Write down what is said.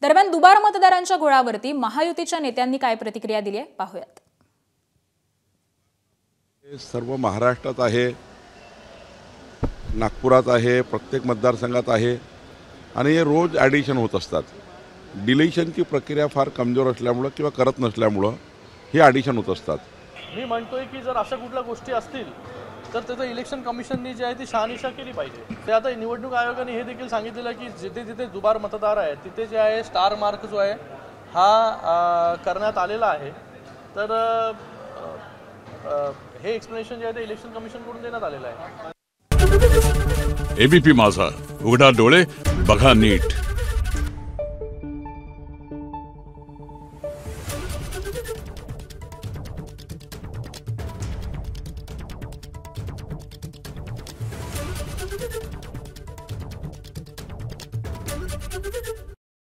दरम्यान दुबार मतदारांच्या घोळावरती महायुतीच्या नेत्यांनी काय प्रतिक्रिया दिली आहे पाहूयात। सर्व महाराष्ट्रात आहे, नागपुरात आहे, प्रत्येक मतदारसंघात आहे आणि हे रोज ॲडिशन होत असतात। डिलिशनची प्रक्रिया फार कमजोर असल्यामुळे किंवा करत नसल्यामुळे हे ॲडिशन होत असतात। मी म्हणतोय की जर अशा कुठल्या गोष्टी असतील तर त्याचं इलेक्शन कमिशननी जी आहे ती शहानिशा केली पाहिजे। ते आता निवडणूक आयोगाने हे देखील सांगितलेलं की जिथे जिथे दुबार मतदार आहे तिथे जे आहे स्टार मार्क जो आहे हा करण्यात आलेला आहे। तर हे एक्सप्लेनेशन जे आहे ते इलेक्शन कमिशनकडून देण्यात आलेलं आहे। एबीपी माझा, उघडा डोळे बघा नीट। Thank you.